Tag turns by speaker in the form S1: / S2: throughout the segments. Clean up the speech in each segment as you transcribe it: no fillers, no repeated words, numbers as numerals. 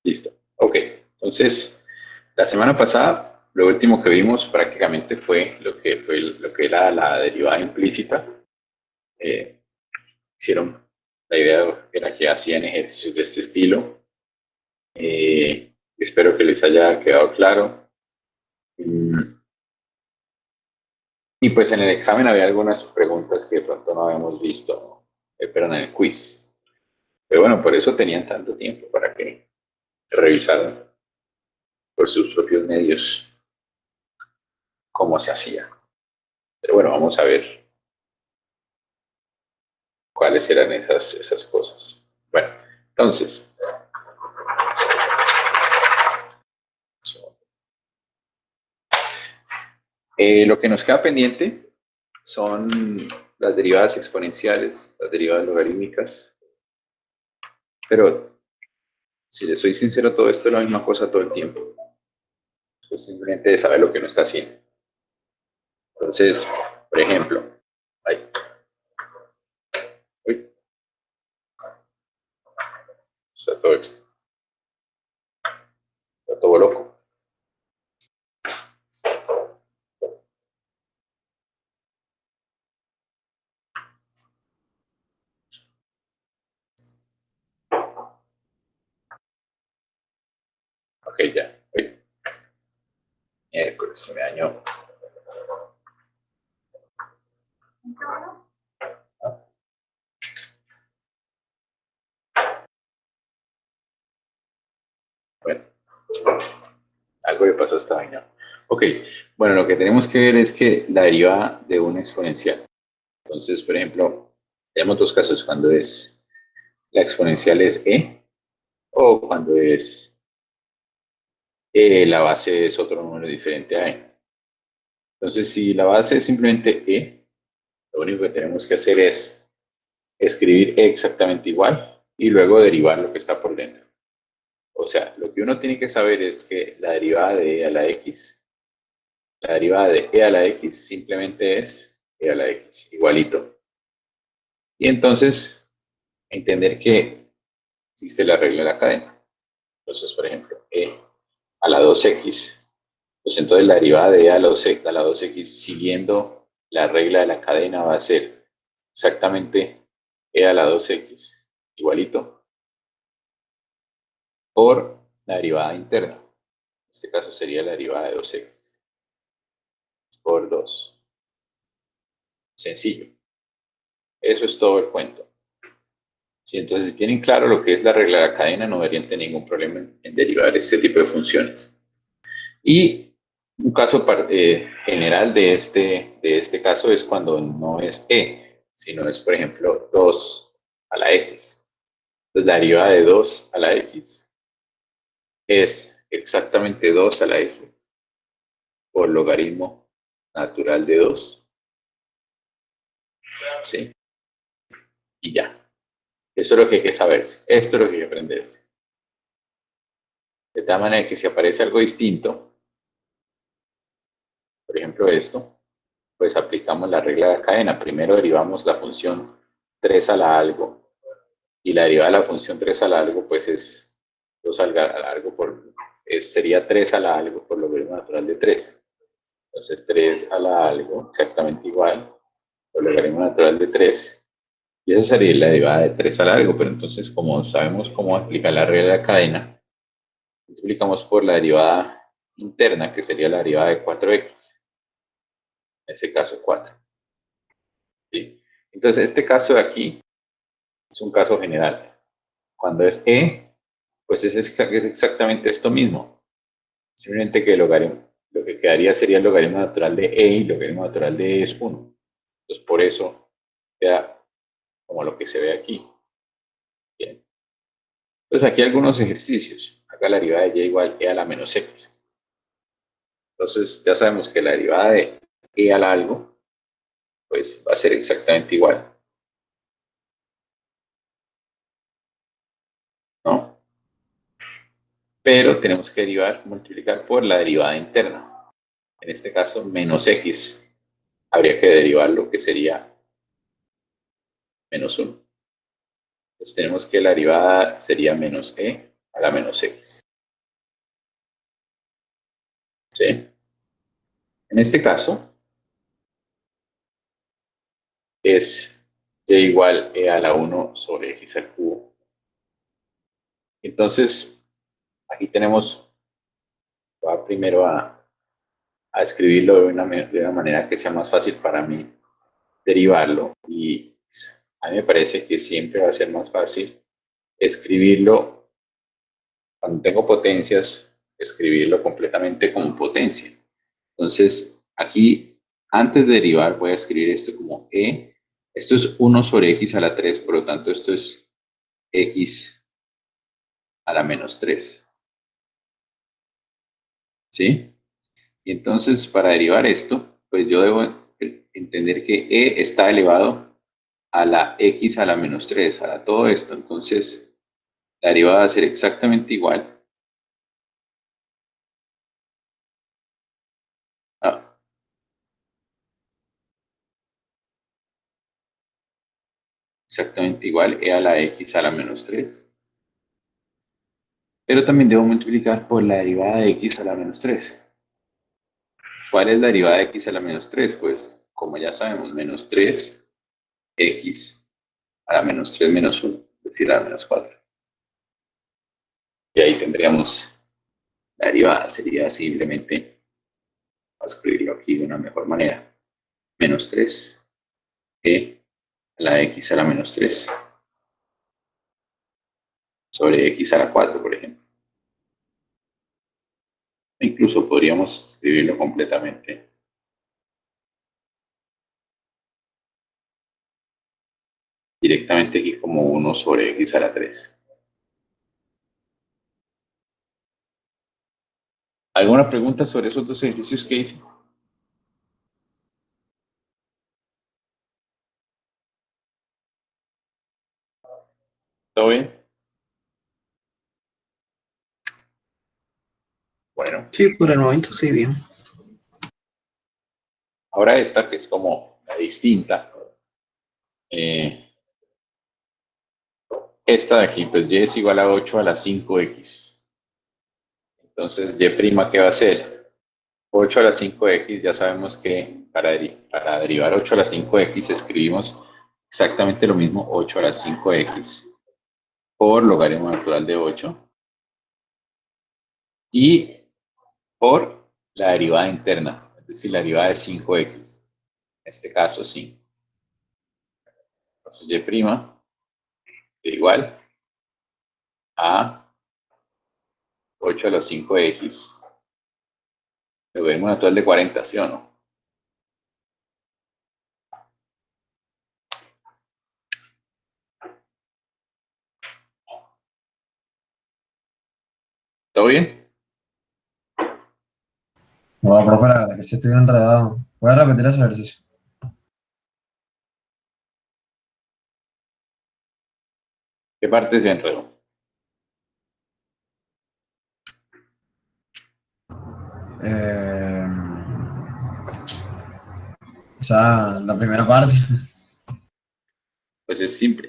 S1: Listo. Ok. Entonces, la semana pasada, lo último que vimos prácticamente fue lo que era la derivada implícita. Eh, hicieron, la idea era que hacían ejercicios de este estilo. Espero que les haya quedado claro. Mm, Y pues en el examen había algunas preguntas que de pronto no habíamos visto, pero en el quiz. Pero bueno, por eso tenían tanto tiempo para que revisaran por sus propios medios cómo se hacía. Pero bueno, vamos a ver cuáles eran esas cosas. Bueno, entonces, lo que nos queda pendiente son las derivadas exponenciales, las derivadas logarítmicas, pero si les soy sincero, todo esto es la misma cosa todo el tiempo. Pues simplemente de saber lo que no está haciendo. Entonces, por ejemplo, ay, uy, está todo loco. Ok, ya. Uy, miércoles, se me dañó. Bueno, algo le pasó a esta vaina. Ok, bueno, lo que tenemos que ver es que la derivada de una exponencial. Entonces, por ejemplo, tenemos dos casos, cuando es la exponencial es e o cuando es la base es otro número diferente a e. Entonces, si la base es simplemente e, lo único que tenemos que hacer es escribir e exactamente igual y luego derivar lo que está por dentro. O sea, lo que uno tiene que saber es que la derivada de e a la x, la derivada de e a la x simplemente es e a la x, igualito. Y entonces, entender que existe la regla de la cadena. Entonces, por ejemplo, e a la 2x. Pues entonces la derivada de e a la 2x siguiendo la regla de la cadena va a ser exactamente e a la 2x igualito por la derivada interna. En este caso sería la derivada de 2x por 2. Sencillo. Eso es todo el cuento. Sí, entonces, si tienen claro lo que es la regla de la cadena, no deberían tener ningún problema en derivar este tipo de funciones. Y un caso general de este caso es cuando no es e, sino es, por ejemplo, 2 a la x. Entonces, la derivada de 2 a la x es exactamente 2 a la x por logaritmo natural de 2, ¿sí? Y ya. Eso es lo que hay que saberse. Esto es lo que hay que aprenderse. De tal manera que si aparece algo distinto, por ejemplo esto, pues aplicamos la regla de la cadena. Primero derivamos la función 3 a la algo y la derivada de la función 3 a la algo pues es 2 a la algo sería 3 a la algo por logaritmo natural de 3. Entonces 3 a la algo exactamente igual por logaritmo natural de 3. Y esa sería la derivada de 3 a la algo, pero entonces como sabemos cómo aplicar la regla de la cadena, multiplicamos por la derivada interna, que sería la derivada de 4x, en ese caso 4. ¿Sí? Entonces, este caso de aquí es un caso general. Cuando es e, pues es exactamente esto mismo. Simplemente que lo que quedaría sería el logaritmo natural de e y el logaritmo natural de e es 1. Entonces, por eso queda como lo que se ve aquí. Bien. Entonces, aquí algunos ejercicios. Acá la derivada de y igual e a la menos x. Entonces, ya sabemos que la derivada de e a la algo, pues va a ser exactamente igual, ¿no? Pero tenemos que multiplicar por la derivada interna. En este caso, menos x. Habría que derivar lo que sería menos 1. Entonces tenemos que la derivada sería menos e a la menos x. ¿Sí? En este caso es y igual a la 1 sobre x al cubo. Entonces, aquí tenemos, va primero a escribirlo de una manera que sea más fácil para mí derivarlo. Y a mí me parece que siempre va a ser más fácil escribirlo cuando tengo potencias, escribirlo completamente como potencia. Entonces, aquí, antes de derivar, voy a escribir esto como e. Esto es 1 sobre x a la 3, por lo tanto, esto es x a la menos 3. ¿Sí? Y entonces, para derivar esto, pues yo debo entender que e está elevado a la x a la menos 3, a la todo esto. Entonces, la derivada va a ser exactamente igual a, e a la x a la menos 3. Pero también debo multiplicar por la derivada de x a la menos 3. ¿Cuál es la derivada de x a la menos 3? Pues, como ya sabemos, menos 3 x a la menos 3 menos 1, es decir, a la menos 4. Y ahí tendríamos la derivada. Sería simplemente, a escribirlo aquí de una mejor manera, menos 3 a la x a la menos 3 sobre x a la 4, por ejemplo. Incluso podríamos escribirlo completamente directamente aquí como 1 sobre x a la 3. ¿Alguna pregunta sobre esos dos ejercicios que hice? ¿Todo bien? Bueno,
S2: Sí, por el momento sí, bien.
S1: ahora esta que es como la distinta. Eh, esta de aquí, pues y es igual a 8 a la 5x. Entonces, y', ¿qué va a ser? 8 a la 5x, ya sabemos que para derivar 8 a la 5x escribimos exactamente lo mismo, 8 a la 5x por logaritmo natural de 8 y por la derivada interna, es decir, la derivada de 5x. En este caso, sí. Entonces, y' es igual a 8 a los 5x, logaritmo natural de 40, ¿sí o no? ¿Todo bien?
S2: No, profe, la verdad que sí estoy enredado. Voy a repetir ese ejercicio.
S1: ¿Qué parte se enredó?
S2: Eh, o sea, la primera parte.
S1: Pues es simple,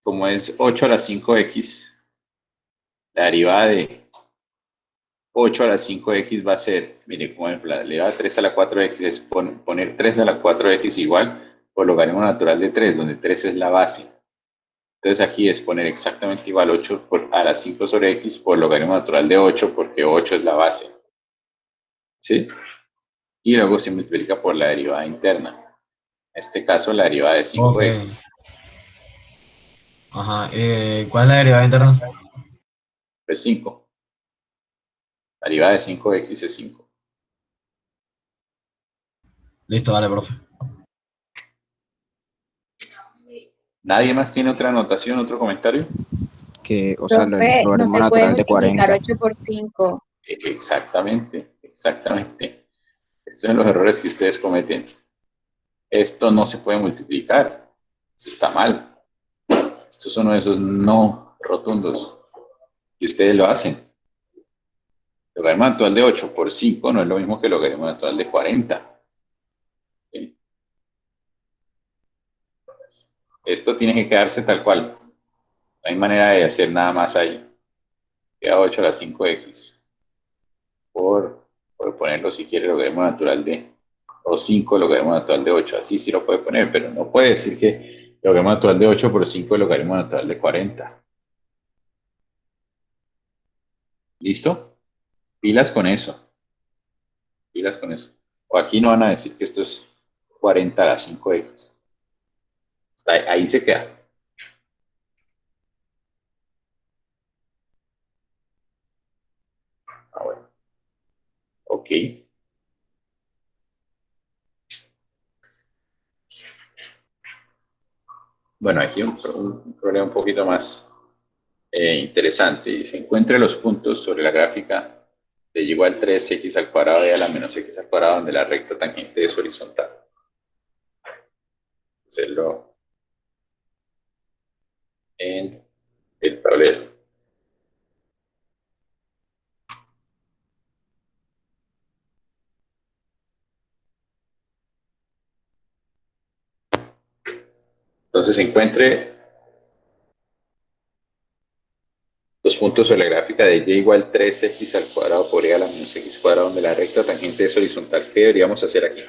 S1: como es 8 a la 5x, la derivada de 8 a la 5x va a ser, mire, como ejemplo, la derivada de 3 a la 4x es poner 3 a la 4x igual por logaritmo natural de 3, donde 3 es la base. Entonces aquí es poner exactamente igual 8 a la 5 sobre x por logaritmo natural de 8, porque 8 es la base. ¿Sí? Y luego se multiplica por la derivada interna. En este caso, la derivada de
S2: Ok.
S1: 5x.
S2: Ajá. ¿Cuál es la derivada interna?
S1: Pues 5. La derivada de 5x es 5.
S2: Listo, dale, profe.
S1: ¿Nadie más tiene otra anotación, otro comentario?
S3: Que, o sea, el
S4: Profe, no
S3: logaritmo
S4: se puede
S3: natural de
S4: multiplicar
S3: 40.
S4: 8 por 5.
S1: Exactamente, exactamente. Estos son los errores que ustedes cometen. Esto no se puede multiplicar. Eso está mal. Estos son uno de esos no rotundos. Y ustedes lo hacen. El logaritmo natural de 8 por 5 no es lo mismo que el logaritmo natural de 40. ¿Sí? Esto tiene que quedarse tal cual. No hay manera de hacer nada más ahí. queda 8 a la 5x por ponerlo si quiere logaritmo natural de, o 5 logaritmo natural de 8, así sí lo puede poner, pero no puede decir que logaritmo natural de 8 por 5 es logaritmo natural de 40. ¿Listo? Pilas con eso, pilas con eso. O aquí no van a decir que esto es 40 a la 5x. Ahí se queda. Ah, bueno. Ok. Bueno, aquí un problema un poquito más interesante. Dice, encuentre los puntos sobre la gráfica de y igual 3x al cuadrado y a la menos x al cuadrado donde la recta tangente es horizontal. Hacerlo en el tablero. Entonces encuentre los puntos sobre la gráfica de y igual 3x al cuadrado por y a la menos x cuadrado donde la recta tangente es horizontal. ¿Qué deberíamos hacer aquí?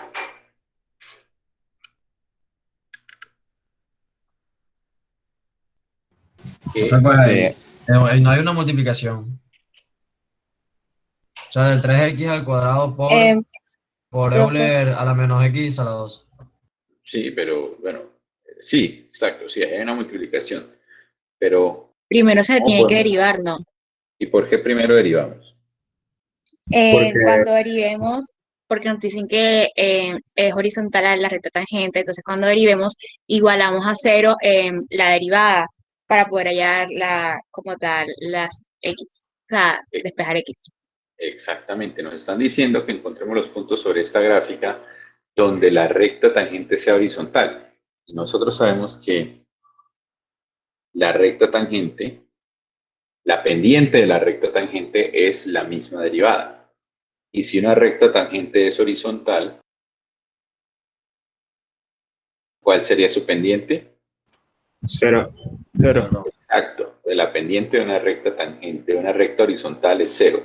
S2: Entonces,
S1: Que
S2: pues
S3: Sí,
S2: ahí, no hay una multiplicación. O sea, del 3x al cuadrado
S4: Eh,
S2: por
S4: profe,
S2: Euler a la menos x a la 2.
S1: sí, pero bueno, sí, exacto, sí, hay una multiplicación, pero
S4: primero se
S1: ¿cómo
S4: tiene que
S1: podemos?
S4: derivar, ¿no?
S1: ¿Y por qué primero derivamos?
S2: Porque,
S4: Cuando derivemos, porque nos dicen que es horizontal a la recta tangente, entonces cuando derivemos, igualamos a cero la derivada para poder hallar como tal, las x, o sea,
S1: Eh,
S4: despejar x.
S1: Exactamente, nos están diciendo que encontremos los puntos sobre esta gráfica donde la recta tangente sea horizontal. Y nosotros sabemos que la recta tangente, la pendiente de la recta tangente es la misma derivada. Y si una recta tangente es horizontal, ¿cuál sería su pendiente?
S3: cero. Cero.
S1: Exacto, de la pendiente de una recta tangente, de una recta horizontal es cero.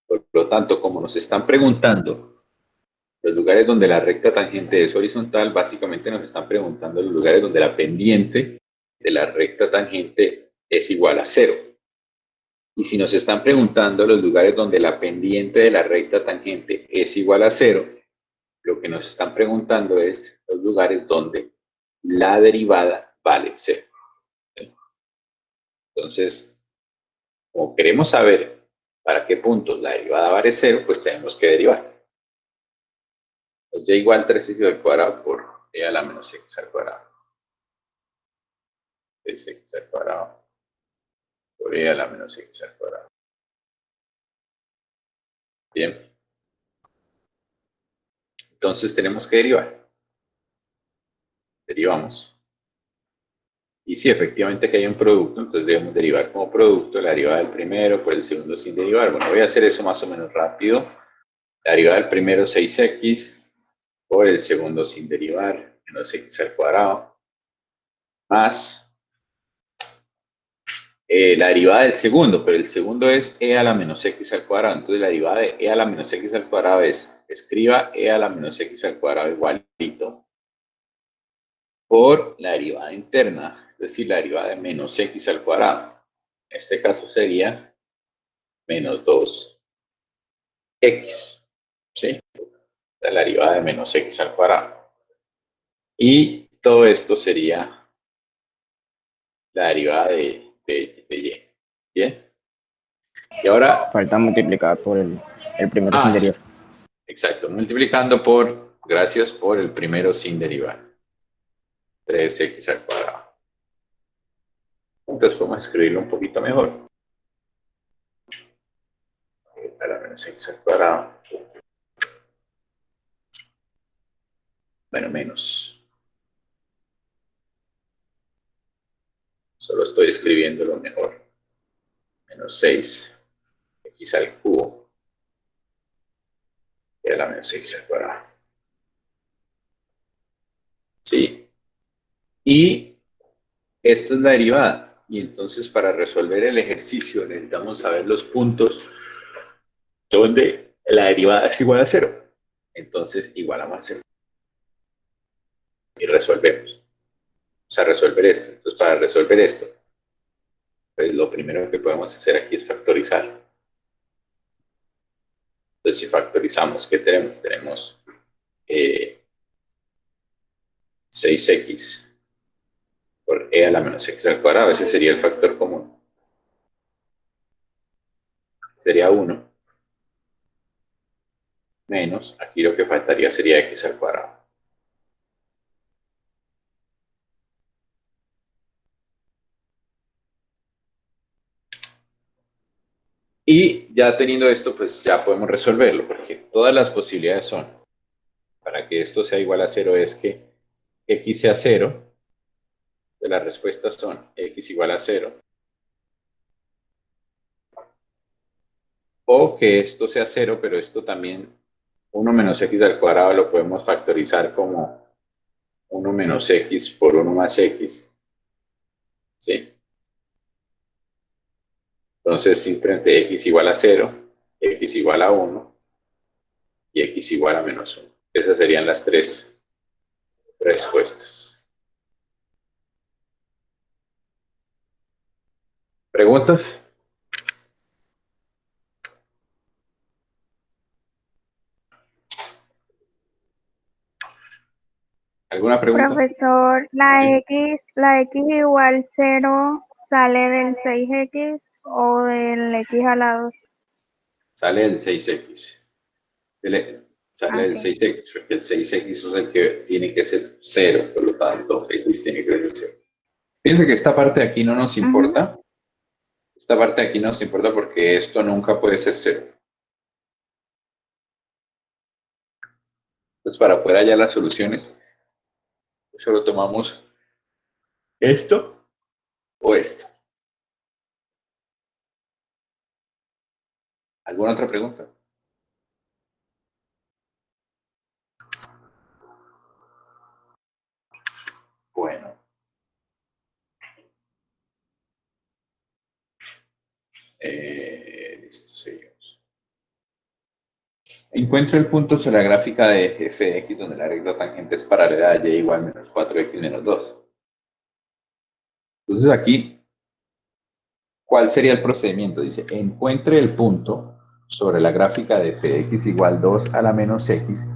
S1: Por lo tanto, como nos están preguntando los lugares donde la recta tangente es horizontal, básicamente nos están preguntando los lugares donde la pendiente de la recta tangente es igual a cero. Y si nos están preguntando los lugares donde la pendiente de la recta tangente es igual a cero, lo que nos están preguntando es los lugares donde la derivada vale cero. Entonces, como queremos saber para qué puntos la derivada vale cero, pues tenemos que derivar. Y igual 3x al cuadrado por e a la menos x al cuadrado. 3x al cuadrado por e a la menos x al cuadrado. Bien. Entonces tenemos que derivar. Derivamos. Y si efectivamente que hay un producto, entonces debemos derivar como producto la derivada del primero por el segundo sin derivar. Bueno, voy a hacer eso más o menos rápido. La derivada del primero 6x por el segundo sin derivar, menos x al cuadrado, más la derivada del segundo, pero el segundo es e a la menos x al cuadrado. Entonces la derivada de e a la menos x al cuadrado es, escriba e a la menos x al cuadrado igualito por la derivada interna, es decir, la derivada de menos x al cuadrado. En este caso sería menos 2x, ¿sí? Esta es la derivada de menos x al cuadrado. Y todo esto sería la derivada de y. ¿Bien? Y ahora,
S3: Falta multiplicar por el primero sin
S1: sí,
S3: derivar.
S1: exacto, multiplicando por, gracias por el primero sin derivar, 3x al cuadrado. Entonces podemos escribirlo un poquito mejor. A la menos x al cuadrado. Bueno, menos. Solo estoy escribiéndolo mejor. Menos 6x al cubo. Y a la menos x al cuadrado. ¿Sí? Y esta es la derivada. Y entonces para resolver el ejercicio necesitamos saber los puntos donde la derivada es igual a cero. Entonces igualamos a cero y resolvemos. O sea, resolver esto. Entonces para resolver esto, pues lo primero que podemos hacer aquí es factorizar. Entonces si factorizamos, ¿qué tenemos? Tenemos 6x por e a la menos x al cuadrado. Ese sería el factor común. Sería 1 menos, aquí lo que faltaría sería x al cuadrado. Y ya teniendo esto, pues ya podemos resolverlo, porque todas las posibilidades son, para que esto sea igual a 0, es que x sea 0, de las respuestas son x igual a 0, o que esto sea 0, pero esto también, 1 menos x al cuadrado lo podemos factorizar como 1 menos x por 1 más x, ¿sí? Entonces, simplemente x igual a 0, x igual a 1 y x igual a menos 1. Esas serían las tres respuestas. ¿Preguntas? ¿Alguna pregunta?
S5: Profesor, la x igual 0 sale del 6x o del x a la 2.
S1: Sale del 6x. Sale del
S5: Ok.
S1: 6x, porque el 6x es el que tiene que ser 0, por lo tanto, x tiene que ser 0. Fíjense que esta parte de aquí no nos importa. Esta parte de aquí no nos importa porque esto nunca puede ser 0. Entonces, para poder hallar las soluciones, solo tomamos esto o esto. ¿Alguna otra pregunta? Bueno. Listo, seguimos. Encuentra el punto sobre la gráfica de f de x donde la recta tangente es paralela a y igual menos 4x menos 2. Entonces aquí, ¿cuál sería el procedimiento? Dice, encuentre el punto sobre la gráfica de f de x igual 2 a la menos x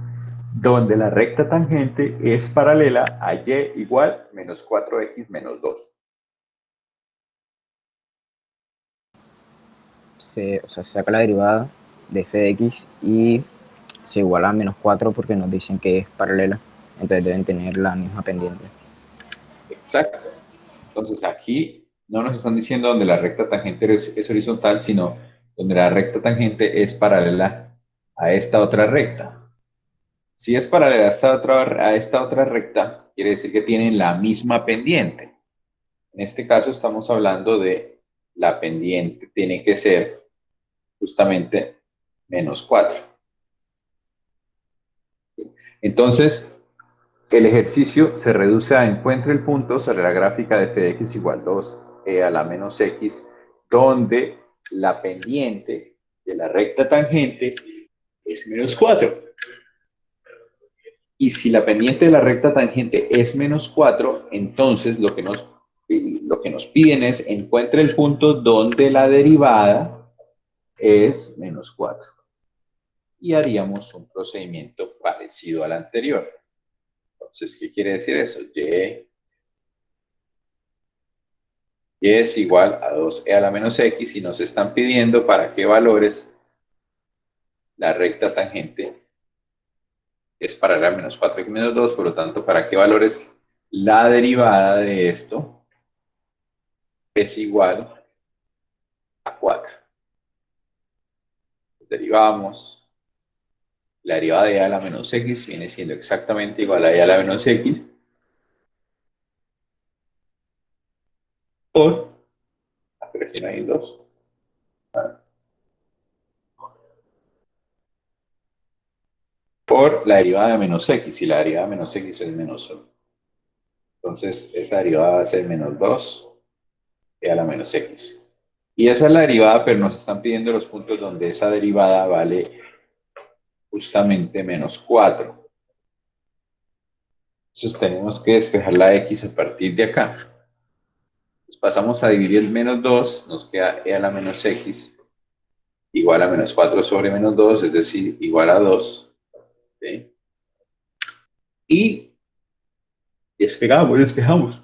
S1: donde la recta tangente es paralela a y igual menos 4x menos 2.
S3: Se saca la derivada de f de x y se iguala a menos 4 porque nos dicen que es paralela. Entonces deben tener la misma pendiente.
S1: Exacto. Entonces aquí no nos están diciendo donde la recta tangente es horizontal, sino donde la recta tangente es paralela a esta otra recta. Si es paralela a esta otra recta, quiere decir que tienen la misma pendiente. En este caso estamos hablando de la pendiente, tiene que ser justamente menos 4. Entonces, el ejercicio se reduce a encuentre el punto sobre la gráfica de f de x igual 2e a la menos x, donde la pendiente de la recta tangente es menos 4. Y si la pendiente de la recta tangente es menos 4, entonces lo que nos piden es encuentre el punto donde la derivada es menos 4. Y haríamos un procedimiento parecido al anterior. Entonces, ¿qué quiere decir eso? Y es igual a 2e a la menos x y nos están pidiendo para qué valores la recta tangente es paralela a menos 4x menos 2, por lo tanto, para qué valores la derivada de esto es igual a 4. Derivamos, la derivada de e a la menos x viene siendo exactamente igual a e a la menos x por, pero aquí no hay 2, por la derivada de menos x, y la derivada de menos x es menos 1. Entonces, esa derivada va a ser menos 2 e a la menos x. Y esa es la derivada, pero nos están pidiendo los puntos donde esa derivada vale justamente menos 4. Entonces tenemos que despejar la x a partir de acá. Entonces pasamos a dividir el menos 2, nos queda e a la menos x igual a menos 4 sobre menos 2, es decir, igual a 2. ¿Sí? Y despejamos.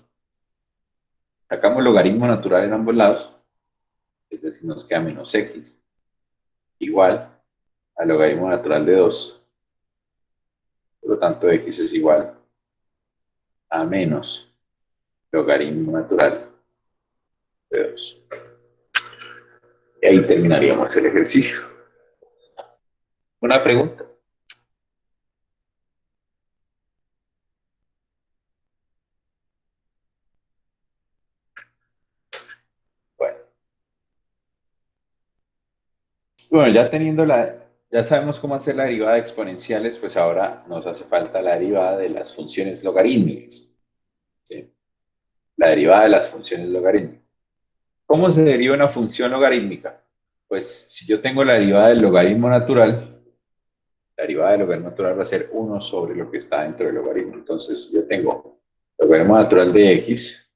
S1: Sacamos logaritmo natural en ambos lados, es decir, nos queda menos x igual al logaritmo natural de 2. Por lo tanto, x es igual a menos logaritmo natural de 2. Y ahí terminaríamos el ejercicio. ¿Una pregunta? Bueno, ya sabemos cómo hacer la derivada de exponenciales, pues ahora nos hace falta la derivada de las funciones logarítmicas. ¿Sí? La derivada de las funciones logarítmicas. ¿Cómo se deriva una función logarítmica? Pues si yo tengo la derivada del logaritmo natural, la derivada del logaritmo natural va a ser 1 sobre lo que está dentro del logaritmo. Entonces yo tengo logaritmo natural de x,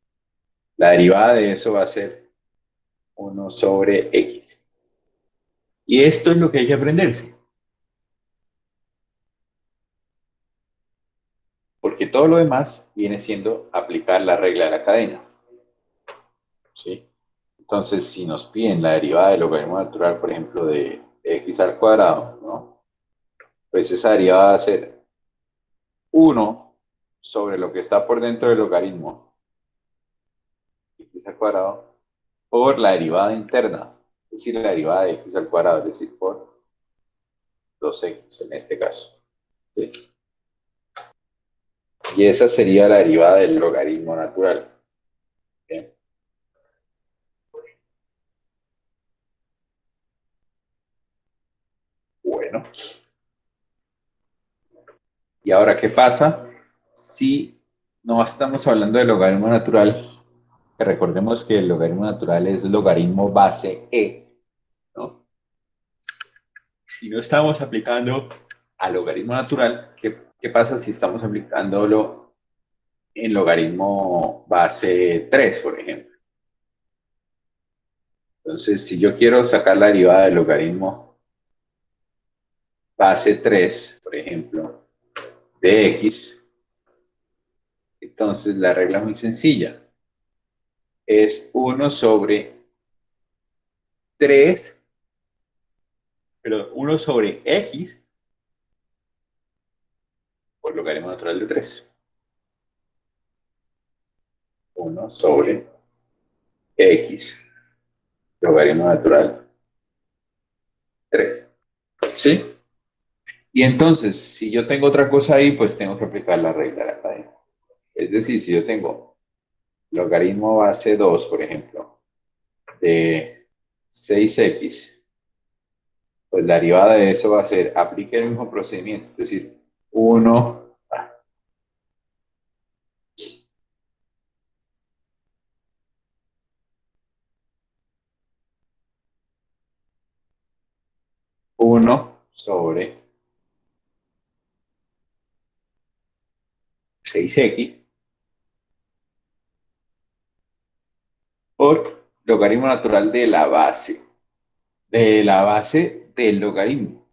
S1: la derivada de eso va a ser 1 sobre x. Y esto es lo que hay que aprenderse. Porque todo lo demás viene siendo aplicar la regla de la cadena. ¿Sí? Entonces, si nos piden la derivada del logaritmo natural, por ejemplo, de x al cuadrado, ¿no? Pues esa derivada va a ser 1 sobre lo que está por dentro del logaritmo, x al cuadrado, por la derivada interna, es decir, la derivada de x al cuadrado, es decir, por 2x en este caso. ¿Sí? Y esa sería la derivada del logaritmo natural. ¿Bien? Bueno. ¿Y ahora qué pasa si no estamos hablando de logaritmo natural? Que recordemos que el logaritmo natural es logaritmo base e, ¿no? Si no estamos aplicando al logaritmo natural, ¿qué pasa si estamos aplicándolo en logaritmo base 3, por ejemplo? Entonces, si yo quiero sacar la derivada del logaritmo base 3, por ejemplo, de x, entonces la regla es muy sencilla. Es 1 sobre 3, pero 1 sobre x por logaritmo natural de 3. 1 sobre x, logaritmo natural 3. ¿Sí? Y entonces, si yo tengo otra cosa ahí, pues tengo que aplicar la regla de la cadena. Es decir, si yo tengo logaritmo base 2, por ejemplo, de 6x, pues la derivada de eso va a ser, aplique el mismo procedimiento, es decir, 1, 1 sobre 6x por logaritmo natural de la base del logaritmo.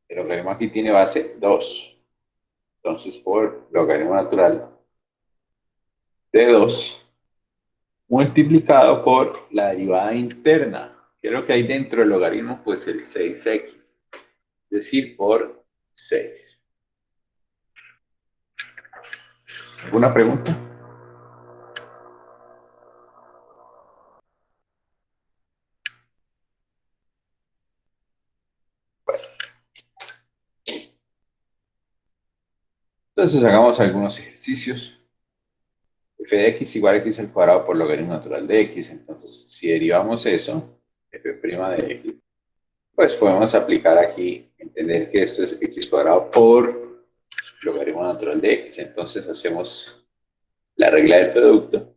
S1: El logaritmo aquí tiene base 2. Entonces, por logaritmo natural de 2 multiplicado por la derivada interna. ¿Qué es lo que hay dentro del logaritmo? Pues el 6x, es decir, por 6. ¿Alguna pregunta? Bueno, entonces hagamos algunos ejercicios. F de x igual a x al cuadrado por logaritmo natural de x. Entonces, si derivamos eso, f' de x, pues podemos aplicar aquí, entender que esto es x cuadrado por logaritmo natural de x. Entonces hacemos la regla del producto.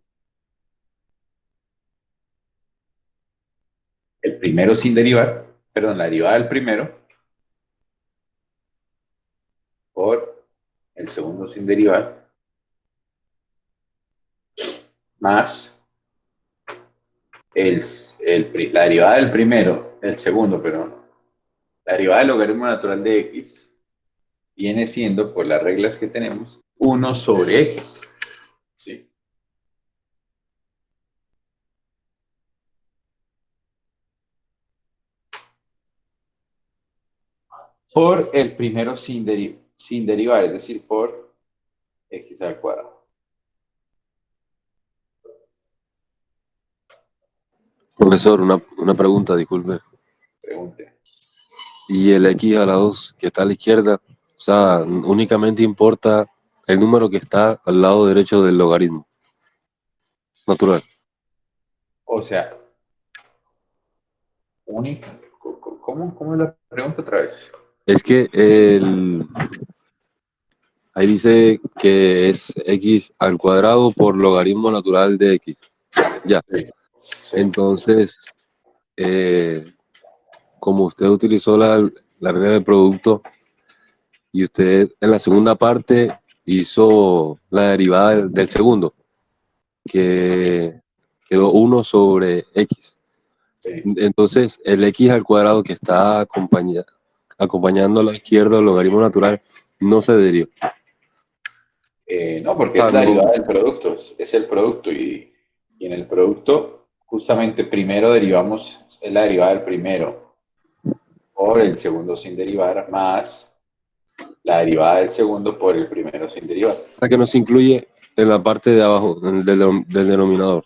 S1: el primero sin derivar, perdón, la derivada del primero por el segundo sin derivar, más la derivada del primero, el segundo, perdón, la derivada del logaritmo natural de x viene siendo, por las reglas que tenemos, 1 sobre x. ¿Sí? Por el primero sin derivar, es decir, por x al cuadrado.
S6: Profesor, una pregunta, disculpe.
S1: Pregunte.
S6: ¿Y el x a la 2 que está a la izquierda? O sea, únicamente importa el número que está al lado derecho del logaritmo natural.
S1: O sea, única. ¿Cómo es la pregunta otra vez?
S6: Es que ahí dice que es x al cuadrado por logaritmo natural de x. Ya.
S1: Sí. Sí.
S6: Entonces, como usted utilizó la regla del producto y usted en la segunda parte hizo la derivada del segundo, que quedó 1 sobre x.
S1: Sí.
S6: Entonces, el x al cuadrado que está acompañando a la izquierda el logaritmo natural no se deriva.
S1: No, porque es la derivada del producto, es el producto y en el producto justamente primero derivamos, es la derivada del primero por el segundo sin derivar más la derivada del segundo por el primero sin derivar.
S6: O sea, que no se incluye en la parte de abajo del denominador.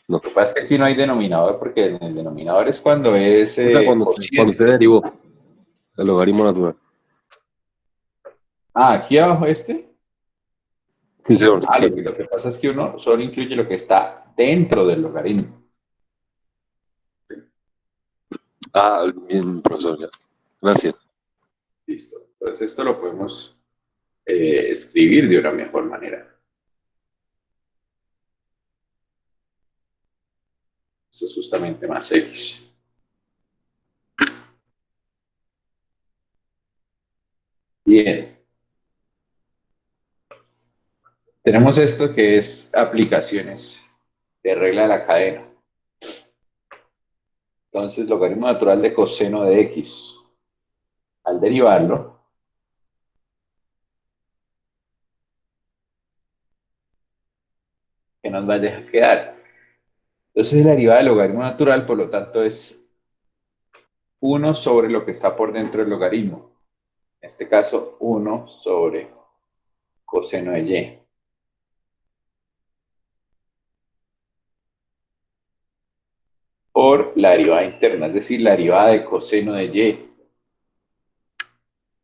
S6: No.
S1: Lo que pasa es que aquí no hay denominador porque en el denominador es cuando es
S6: O sea, cuando
S1: cociente.
S6: usted derivó el logaritmo natural.
S1: Ah, aquí abajo este.
S6: Sí, señor.
S1: Ah,
S6: Sí.
S1: lo que pasa es que uno solo incluye lo que está dentro del logaritmo.
S6: Ah, bien, profesor, ya. Gracias.
S1: Listo. Entonces esto lo podemos escribir de una mejor manera. Esto es justamente más x. Bien. Tenemos esto que es aplicaciones de regla de la cadena. Entonces, logaritmo natural de coseno de x. Al derivarlo, ¿qué nos va a quedar? Entonces, la derivada del logaritmo natural, por lo tanto, es 1 sobre lo que está por dentro del logaritmo. En este caso, 1 sobre coseno de y. Por la derivada interna, es decir, la derivada de coseno de y.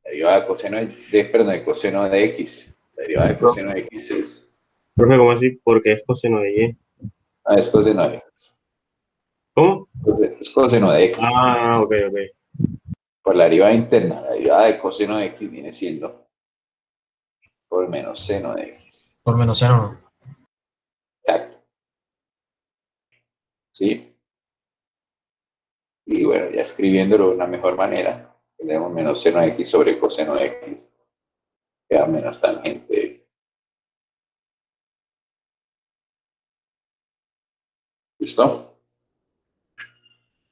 S1: La derivada de coseno de coseno de x. La derivada de coseno de x es...
S7: Profe, ¿cómo así? Porque es coseno de y.
S1: es coseno de x.
S7: ¿Cómo?
S1: Es coseno de x.
S7: Ah, ok.
S1: Por la derivada interna, la derivada de coseno de x viene siendo por menos seno de x.
S2: Por menos cero no.
S1: Exacto. ¿Sí? Y bueno, ya escribiéndolo de una mejor manera, tenemos menos seno de x sobre coseno de x. Queda menos tangente de x. ¿Listo?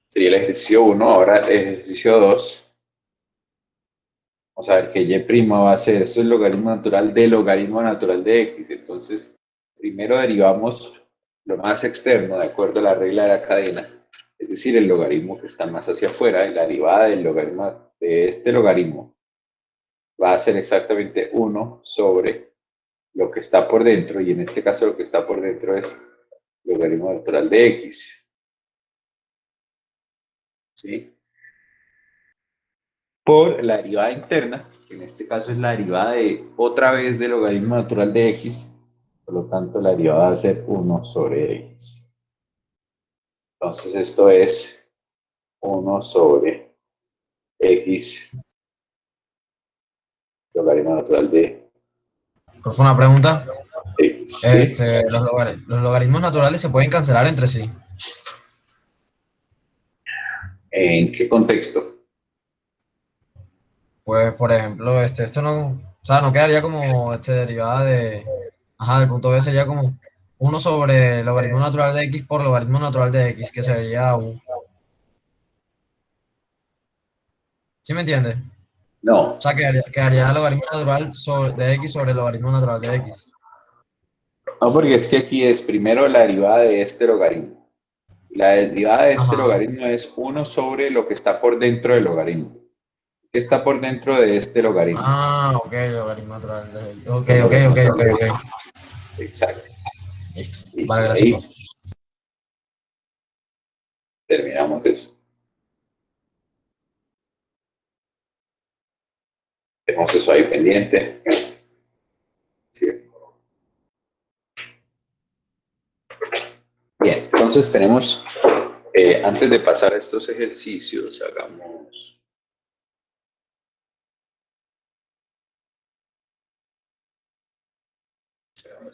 S1: Sería el ejercicio 1, ahora el ejercicio 2. Vamos a ver que y' va a ser, esto es el logaritmo natural del logaritmo natural de x. Entonces, primero derivamos lo más externo, de acuerdo a la regla de la cadena, es decir, el logaritmo que está más hacia afuera, y la derivada del logaritmo de este logaritmo va a ser exactamente 1 sobre lo que está por dentro, y en este caso lo que está por dentro es el logaritmo natural de x. ¿Sí? Por la derivada interna, que en este caso es la derivada de otra vez del logaritmo natural de x, por lo tanto la derivada va a ser 1 sobre x. Entonces esto es 1 sobre x, logaritmo natural de
S2: Profe, una pregunta.
S1: x. ¿Sí?
S2: Los logaritmos naturales se pueden cancelar entre sí.
S1: ¿En qué contexto?
S2: Pues, por ejemplo, esto no, o sea, no quedaría como derivada de, ajá, del punto B sería como 1 sobre logaritmo natural de x por logaritmo natural de x, que sería u. ¿Sí me entiendes? O
S1: No,
S2: sea, quedaría logaritmo natural de x sobre logaritmo natural de x.
S1: no, porque es que aquí es primero la derivada de este logaritmo. La derivada de este
S2: Ajá.
S1: logaritmo es 1 sobre lo que está por dentro del logaritmo. ¿Qué está por dentro de este logaritmo?
S2: Ah, ok, logaritmo natural de x. Ok,
S1: El
S2: ok,
S1: logaritmo
S2: ok,
S1: natural
S2: ok,
S1: de
S2: ok.
S1: x. Exacto.
S2: Listo.
S1: Listo.
S2: Vale,
S1: Y
S2: gracias,
S1: ahí
S2: profe.
S1: terminamos eso. Dejamos eso ahí pendiente. Sí. Bien, entonces tenemos, antes de pasar a estos ejercicios, hagamos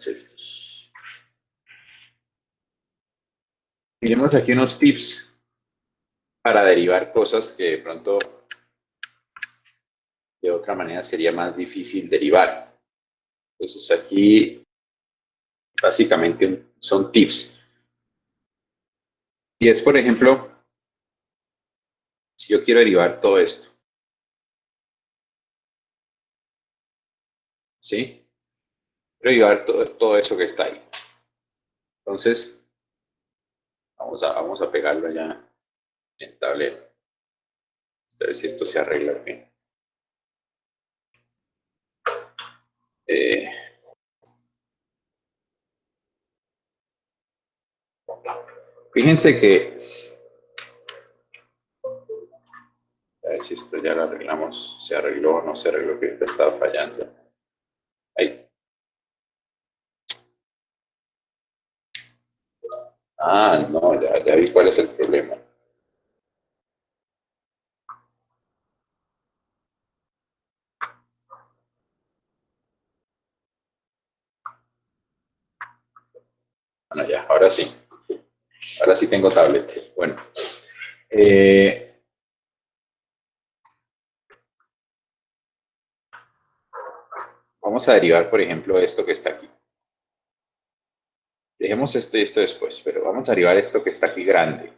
S1: estos. Miremos aquí unos tips para derivar cosas que de pronto de otra manera sería más difícil derivar. Entonces aquí básicamente son tips. Y es, por ejemplo, si yo quiero derivar todo esto, ¿sí? Quiero derivar todo eso que está ahí. Entonces, vamos a pegarlo allá en el tablero. A ver si esto se arregla bien. Eh, Fíjense que, a ver si esto ya lo arreglamos, se arregló o no se arregló, que estaba fallando. Ahí. Ah, no, ya vi cuál es el problema. Bueno, ya, ahora sí. Ahora sí tengo tablet. Bueno, vamos a derivar, por ejemplo, esto que está aquí. Dejemos esto y esto después, pero vamos a derivar esto que está aquí grande.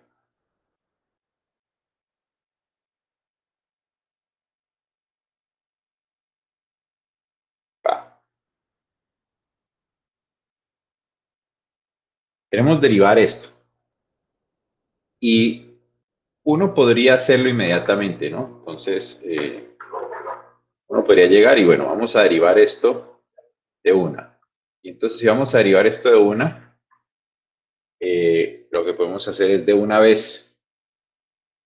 S1: Va. Queremos derivar esto. Y uno podría hacerlo inmediatamente, ¿no? Entonces, uno podría llegar y bueno, vamos a derivar esto de una. Y entonces, si vamos a derivar esto de una, lo que podemos hacer es de una vez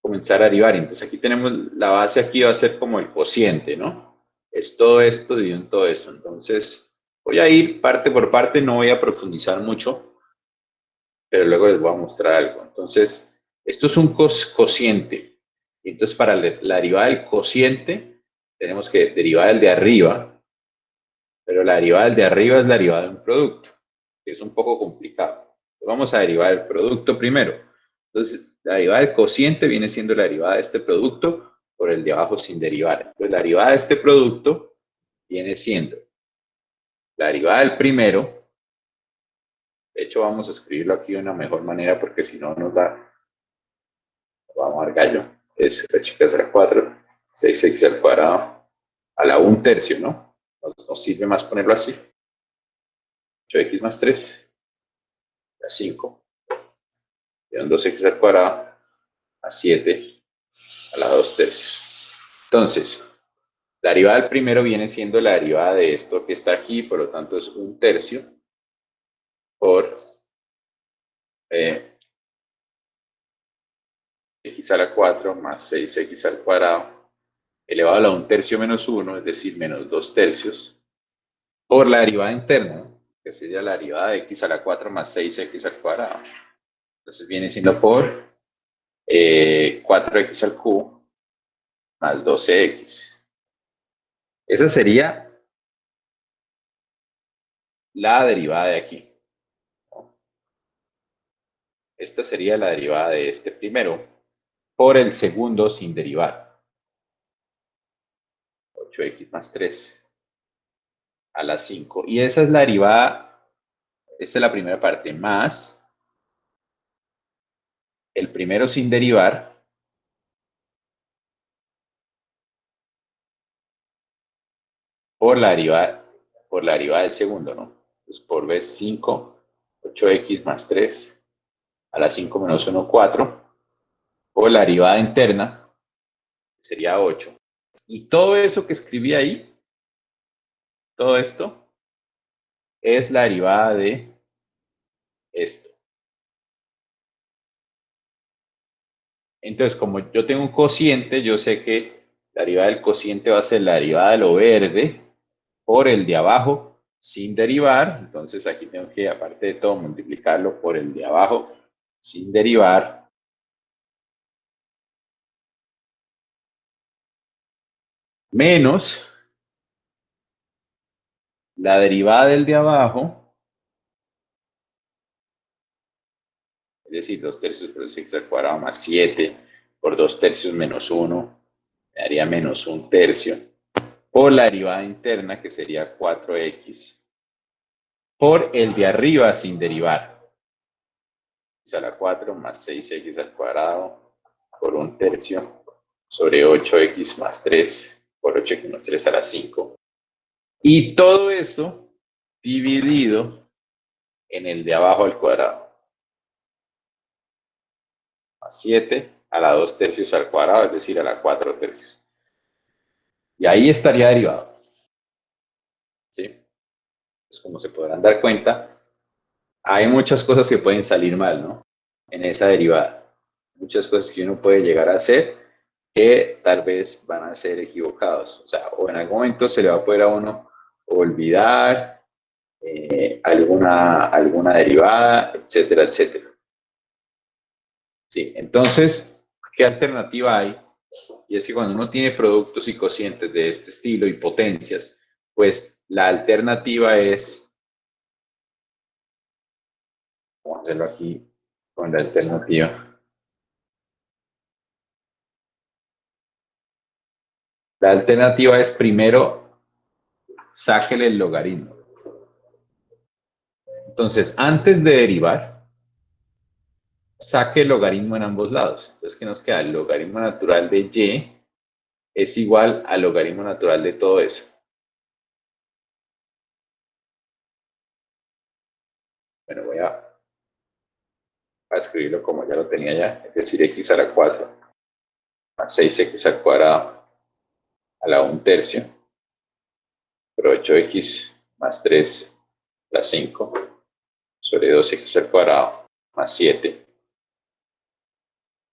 S1: comenzar a derivar. Entonces, aquí tenemos la base, aquí va a ser como el cociente, ¿no? Es todo esto dividido en todo eso. Entonces, voy a ir parte por parte, no voy a profundizar mucho, pero luego les voy a mostrar algo. Entonces, esto es un cociente. Y entonces, para la derivada del cociente, tenemos que derivar el de arriba, pero la derivada del de arriba es la derivada de un producto, que es un poco complicado. Vamos a derivar el producto primero. Entonces, la derivada del cociente viene siendo la derivada de este producto por el de abajo sin derivar. Entonces, la derivada de este producto viene siendo la derivada del primero. De hecho, vamos a escribirlo aquí de una mejor manera porque si no nos vamos a dar gallo. Es h a la 4, 6x al cuadrado a la 1/3, ¿no? Nos sirve más ponerlo así. 8x más 3, a 5. Y un 2x al cuadrado a 7 a la 2/3. Entonces, la derivada del primero viene siendo la derivada de esto que está aquí, por lo tanto es 1/3 por x a la 4 más 6x al cuadrado elevado a la 1/3 menos 1, es decir, menos 2/3, por la derivada interna, que sería la derivada de x a la 4 más 6x al cuadrado. Entonces viene siendo por 4x al cubo más 12x. Esa sería la derivada de aquí. Esta sería la derivada de este primero. por el segundo sin derivar. 8x más 3 a la 5. Y esa es la derivada, esta es la primera parte, más el primero sin derivar por la derivada del segundo, ¿no? Pues por vez 5, 8x más 3 a la 5 menos 1, 4, por la derivada interna, que sería 8. Y todo eso que escribí ahí, todo esto, es la derivada de esto. Entonces, como yo tengo un cociente, yo sé que la derivada del cociente va a ser la derivada de lo verde por el de abajo sin derivar. Entonces, aquí tengo que, aparte de todo, multiplicarlo por el de abajo sin derivar. Menos la derivada del de abajo, es decir, 2 tercios por 6 al cuadrado más 7 por 2 tercios menos 1, me daría menos 1 tercio, por la derivada interna, que sería 4x, por el de arriba sin derivar, x a la 4 más 6x al cuadrado por 1 tercio sobre 8x más 3 por 8x más 3 a la 5. Y todo eso dividido en el de abajo al cuadrado. Más 7 a la 2 tercios al cuadrado, es decir, a la 4 tercios. Y ahí estaría derivado. ¿Sí? Pues como se podrán dar cuenta, hay muchas cosas que pueden salir mal, ¿no? En esa derivada. Muchas cosas que uno puede llegar a hacer que tal vez van a ser equivocados. O sea, o en algún momento se le va a poder a uno olvidar alguna derivada, etcétera, etcétera. Sí, entonces, ¿qué alternativa hay? Y es que cuando uno tiene productos y cocientes de este estilo y potencias, pues la alternativa es, vamos a hacerlo aquí con la alternativa. La alternativa es primero, sáquele el logaritmo. Entonces, antes de derivar, saque el logaritmo en ambos lados. Entonces, ¿qué nos queda? El logaritmo natural de y es igual al logaritmo natural de todo eso. Bueno, voy a escribirlo como ya lo tenía ya, es decir, x a la 4 más 6x al cuadrado a la 1 tercio, por 8x más 3 a la 5 sobre 2x al cuadrado más 7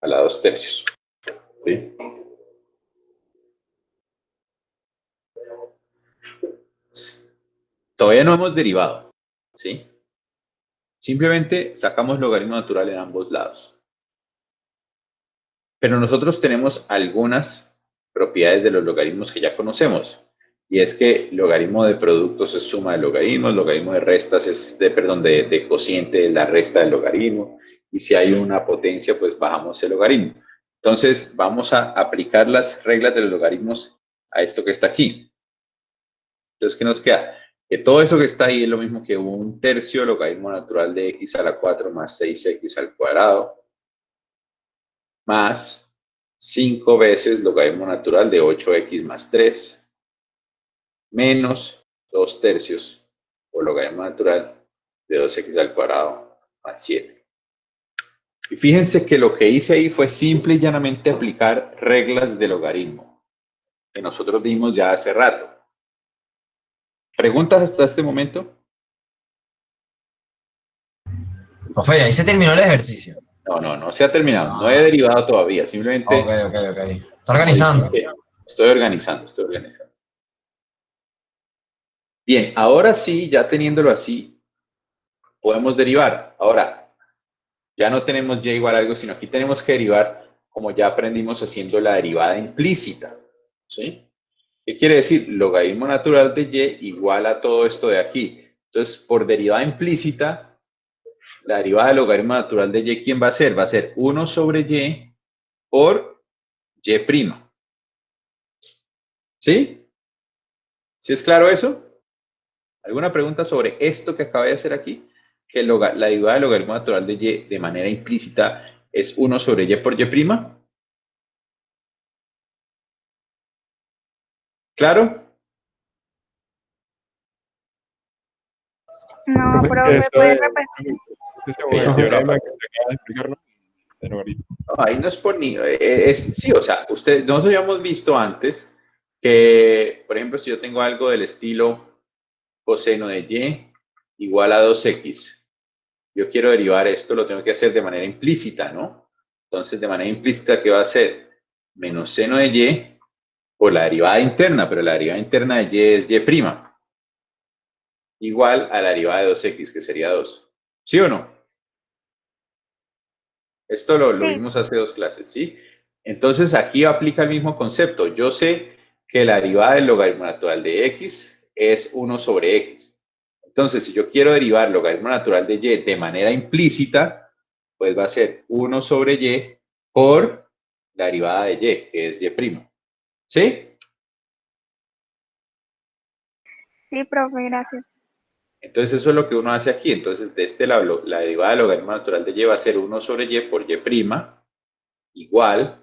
S1: a la 2 tercios. ¿Sí? Todavía no hemos derivado. ¿Sí? Simplemente sacamos logaritmo natural en ambos lados. Pero nosotros tenemos algunas propiedades de los logaritmos que ya conocemos. Y es que logaritmo de productos es suma de logaritmos, logaritmo de restas es, de cociente es la resta del logaritmo. Y si hay una potencia, pues bajamos el logaritmo. Entonces, vamos a aplicar las reglas de los logaritmos a esto que está aquí. Entonces, ¿qué nos queda? Que todo eso que está ahí es lo mismo que 1 tercio logaritmo natural de x a la 4 más 6x al cuadrado más 5 veces logaritmo natural de 8x más 3 menos 2 tercios o logaritmo natural de 2x al cuadrado más 7. Y fíjense que lo que hice ahí fue simple y llanamente aplicar reglas de logaritmo que nosotros vimos ya hace rato. ¿Preguntas hasta este momento?
S2: Profe, ahí se terminó el ejercicio.
S1: No se ha terminado. No he derivado todavía. Simplemente.
S2: Ok. Está organizando.
S1: Estoy organizando. Bien, ahora sí, ya teniéndolo así, podemos derivar. Ahora, ya no tenemos y igual a algo, sino aquí tenemos que derivar como ya aprendimos haciendo la derivada implícita. ¿Sí? ¿Qué quiere decir? Logaritmo natural de y igual a todo esto de aquí. Entonces, por derivada implícita, la derivada del logaritmo natural de y, ¿quién va a ser? Va a ser 1 sobre y por y'. ¿Sí? ¿Sí es claro eso? ¿Alguna pregunta sobre esto que acabé de hacer aquí? Que la derivada del logaritmo natural de y de manera implícita es 1 sobre y por y'. ¿Claro?
S5: No,
S6: Profe,
S5: profe,
S6: eso
S5: ¿puede
S6: de-
S5: repetir?
S6: ese
S1: Ok,
S6: teorema que se acaba de explicar, ¿no? De logaritmo.
S1: no, ahí no es por ni... sí, o sea, nosotros ya hemos visto antes que, por ejemplo, si yo tengo algo del estilo coseno de y igual a 2x, yo quiero derivar esto, lo tengo que hacer de manera implícita, ¿no? Entonces, de manera implícita, ¿qué va a ser? Menos seno de y por la derivada interna, pero la derivada interna de y es y', igual a la derivada de 2x, que sería 2. ¿Sí o no? Esto lo
S5: Sí,
S1: vimos hace 2 clases, ¿sí? Entonces, aquí aplica el mismo concepto. Yo sé que la derivada del logaritmo natural de x es 1 sobre x. Entonces, si yo quiero derivar el logaritmo natural de y de manera implícita, pues va a ser 1 sobre y por la derivada de y, que es y'. ¿Sí?
S5: sí, profe, gracias.
S1: Entonces, eso es lo que uno hace aquí. Entonces, de este lado, la derivada del logaritmo natural de y va a ser 1 sobre y por y', igual.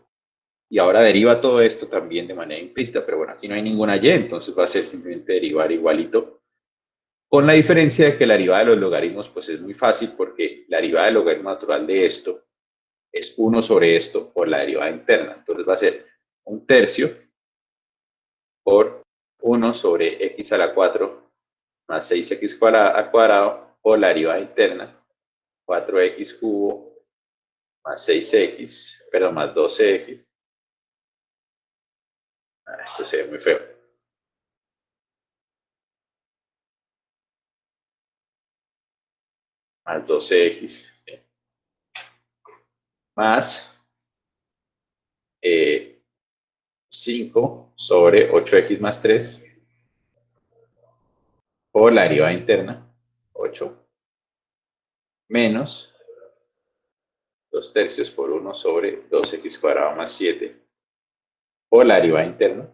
S1: Y ahora deriva todo esto también de manera implícita, pero bueno, aquí no hay ninguna y, entonces va a ser simplemente derivar igualito, con la diferencia de que la derivada de los logaritmos pues es muy fácil porque la derivada del logaritmo natural de esto es 1 sobre esto por la derivada interna. Entonces va a ser 1/3 por 1 sobre x a la 4 más 6x al cuadrado por la derivada interna, 4x cubo más 6x, perdón, más 12x. Esto se ve muy feo. Más 12x, ¿sí? Más 5 sobre 8x más 3 por la derivada interna, 8, menos 2/3 por 1 sobre 2x cuadrado más 7 por la derivada interna,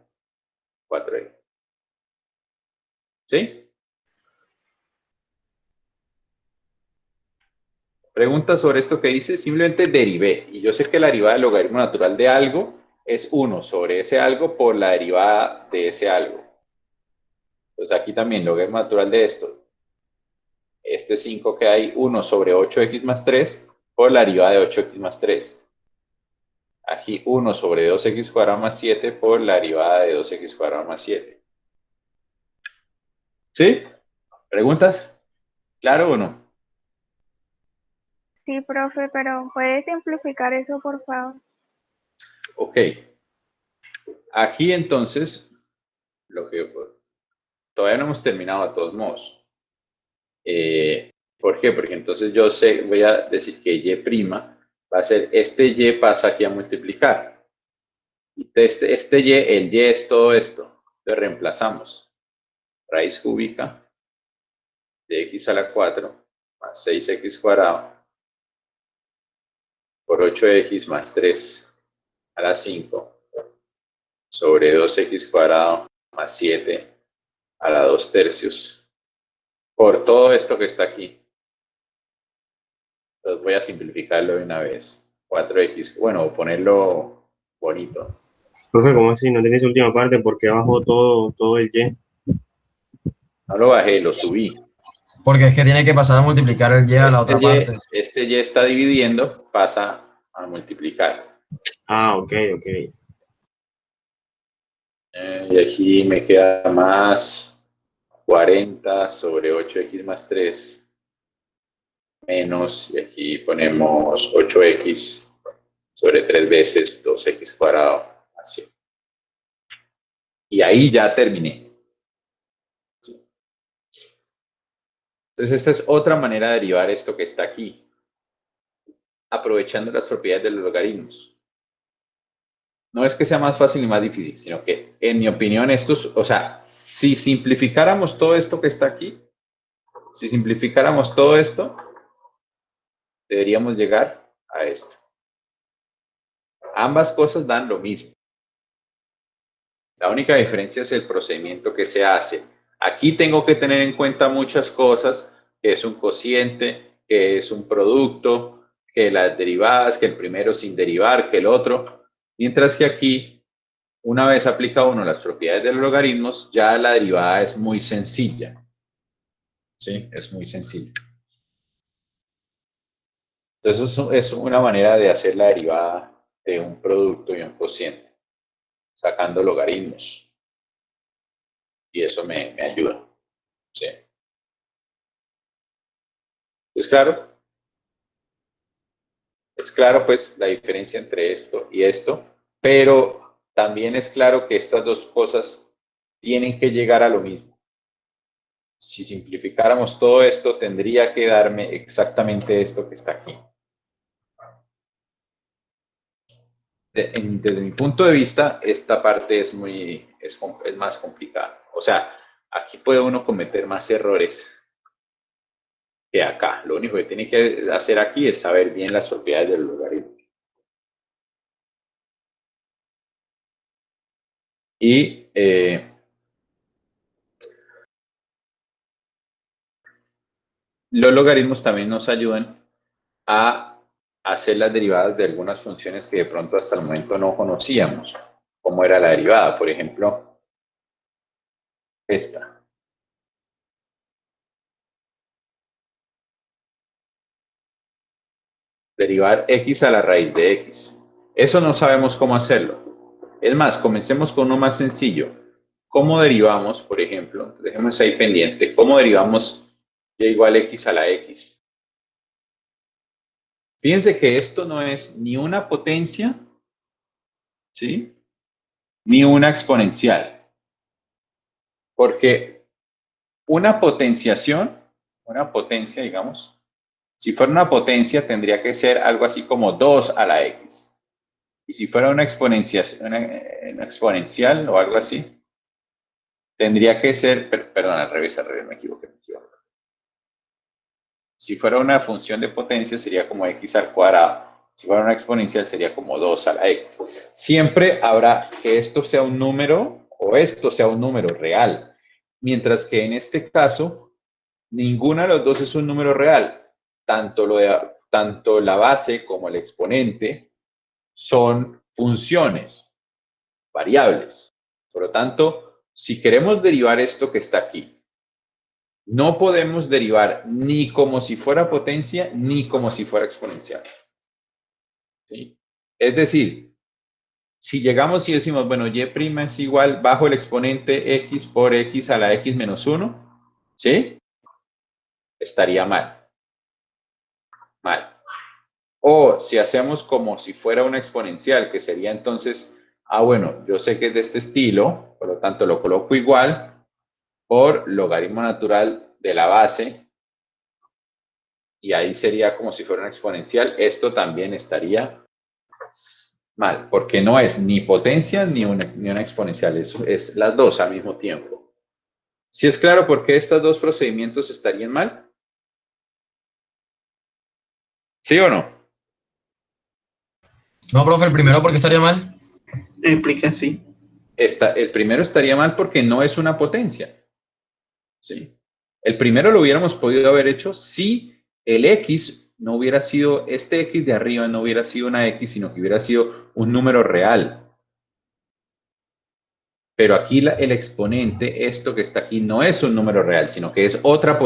S1: 4x. ¿Sí? Preguntas sobre esto que dice, simplemente derivé. Y yo sé que la derivada del logaritmo natural de algo es 1 sobre ese algo por la derivada de ese algo. Entonces aquí también logaritmo natural de esto. Este 5 que hay, 1 sobre 8x más 3 por la derivada de 8x más 3. Aquí 1 sobre 2x cuadrado más 7 por la derivada de 2x cuadrado más 7. ¿Sí? ¿Preguntas? ¿Claro o no?
S5: Sí, profe, pero ¿puede simplificar eso, por favor?
S1: Ok. Aquí entonces, todavía no hemos terminado a todos modos. ¿Por qué? Porque entonces yo sé, voy a decir que y' va a ser, este y pasa aquí a multiplicar. Este y, el y es todo esto. Lo reemplazamos. Raíz cúbica de x a la 4 más 6x cuadrado por 8x más 3 a la 5 sobre 2x cuadrado más 7 a la 2/3 por todo esto que está aquí. Entonces voy a simplificarlo de una vez. 4x, bueno, ponerlo bonito.
S7: Profe, ¿cómo así? No tiene esa última parte porque bajó todo el y.
S1: No lo bajé, lo subí.
S2: Porque es que tiene que pasar a multiplicar el y a la otra parte.
S1: Este y está dividiendo, pasa a multiplicar.
S7: Ah, ok.
S1: Y aquí me queda más 40 sobre 8x más 3 menos, y aquí ponemos 8x sobre 3 veces 2x cuadrado. Así. Y ahí ya terminé. ¿Sí? Entonces esta es otra manera de derivar esto que está aquí, aprovechando las propiedades de los logaritmos. No es que sea más fácil ni más difícil, sino que, en mi opinión, o sea, si simplificáramos todo esto que está aquí, si simplificáramos todo esto, deberíamos llegar a esto. ambas cosas dan lo mismo. La única diferencia es el procedimiento que se hace. Aquí tengo que tener en cuenta muchas cosas, que es un cociente, que es un producto, que las derivadas, que el primero sin derivar, que el otro. Mientras que aquí, una vez aplica uno las propiedades de los logaritmos, ya la derivada es muy sencilla. ¿Sí? Es muy sencilla. Entonces, es una manera de hacer la derivada de un producto y un cociente, sacando logaritmos. Y eso me ayuda. ¿Sí? ¿Es claro? Es claro, pues, la diferencia entre esto y esto, pero también es claro que estas dos cosas tienen que llegar a lo mismo. Si simplificáramos todo esto, tendría que darme exactamente esto que está aquí. Desde mi punto de vista, esta parte es más complicada. O sea, aquí puede uno cometer más errores que acá. Lo único que tiene que hacer aquí es saber bien las propiedades del logaritmo. Y los logaritmos también nos ayudan a hacer las derivadas de algunas funciones que de pronto hasta el momento no conocíamos, como era la derivada, por ejemplo, esta. Derivar x a la raíz de x. Eso no sabemos cómo hacerlo. Es más, comencemos con uno más sencillo. ¿Cómo derivamos, por ejemplo? Dejemos ahí pendiente. ¿Cómo derivamos y igual a x a la x? Fíjense que esto no es ni una potencia, ¿sí? Ni una exponencial. Porque una potenciación, una potencia, digamos, si fuera una potencia tendría que ser algo así como 2 a la x. Y si fuera una exponencial o algo así, tendría que ser, perdón, al revés, me equivoqué. Si fuera una función de potencia sería como x al cuadrado. Si fuera una exponencial sería como 2 a la x. Siempre habrá que esto sea un número o esto sea un número real. Mientras que en este caso, ninguna de los dos es un número real. Tanto la base como el exponente son funciones, variables. Por lo tanto, si queremos derivar esto que está aquí, no podemos derivar ni como si fuera potencia ni como si fuera exponencial. ¿Sí? Es decir, si llegamos y decimos, bueno, y' es igual bajo el exponente x por x a la x menos 1, ¿sí? Estaría mal. Mal. O si hacemos como si fuera una exponencial, que sería entonces, bueno, yo sé que es de este estilo, por lo tanto lo coloco igual por logaritmo natural de la base, y ahí sería como si fuera una exponencial. Esto también estaría mal, porque no es ni potencia ni una exponencial, es las dos al mismo tiempo. ¿Sí es claro por qué estos dos procedimientos estarían mal? ¿Sí o no?
S2: No, profe, el primero porque estaría mal.
S8: Explica así.
S1: El primero estaría mal porque no es una potencia. ¿Sí? El primero lo hubiéramos podido haber hecho si el x no hubiera sido, este x de arriba no hubiera sido una x, sino que hubiera sido un número real. Pero aquí el exponente, esto que está aquí, no es un número real, sino que es otra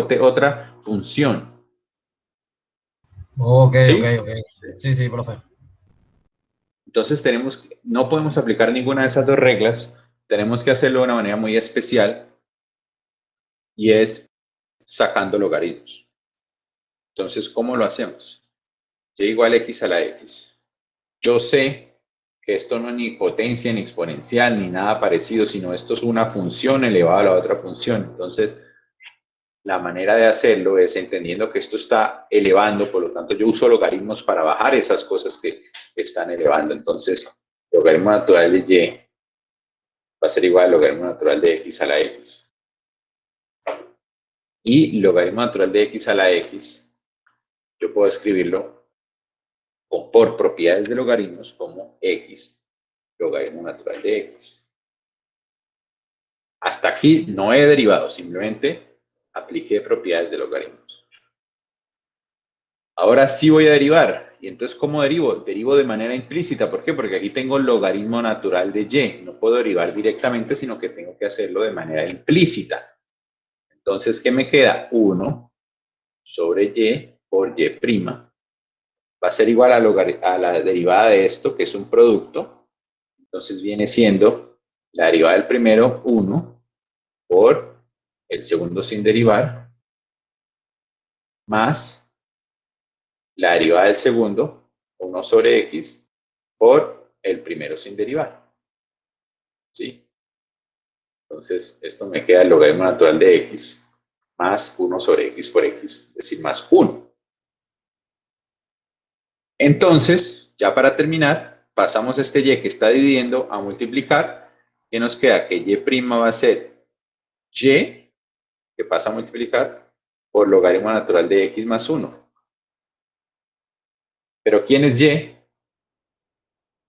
S1: función.
S2: Ok,
S1: ¿Sí?
S2: ok. Sí, sí, profe.
S1: Entonces no podemos aplicar ninguna de esas dos reglas, tenemos que hacerlo de una manera muy especial y es sacando logaritmos. Entonces, ¿cómo lo hacemos? Y igual a x a la x. Yo sé que esto no es ni potencia, ni exponencial, ni nada parecido, sino esto es una función elevada a la otra función. Entonces, la manera de hacerlo es entendiendo que esto está elevando, por lo tanto yo uso logaritmos para bajar esas cosas que están elevando. Entonces, logaritmo natural de y va a ser igual al logaritmo natural de x a la x. Y logaritmo natural de x a la x, yo puedo escribirlo por propiedades de logaritmos como x, logaritmo natural de x. Hasta aquí no he derivado, simplemente apliqué propiedades de logaritmos. Ahora sí voy a derivar. ¿Y entonces cómo derivo? Derivo de manera implícita. ¿Por qué? Porque aquí tengo el logaritmo natural de y. No puedo derivar directamente, sino que tengo que hacerlo de manera implícita. Entonces, ¿qué me queda? 1 sobre y por y'. Va a ser igual a la derivada de esto, que es un producto. Entonces viene siendo la derivada del primero, 1, por el segundo sin derivar, más la derivada del segundo, 1 sobre x, por el primero sin derivar. ¿Sí? Entonces, esto me queda el logaritmo natural de x más 1 sobre x por x, es decir, más 1. Entonces, ya para terminar, pasamos este y que está dividiendo a multiplicar. ¿Qué nos queda? Que y' va a ser y, que pasa a multiplicar, por logaritmo natural de x más 1. Pero ¿quién es y?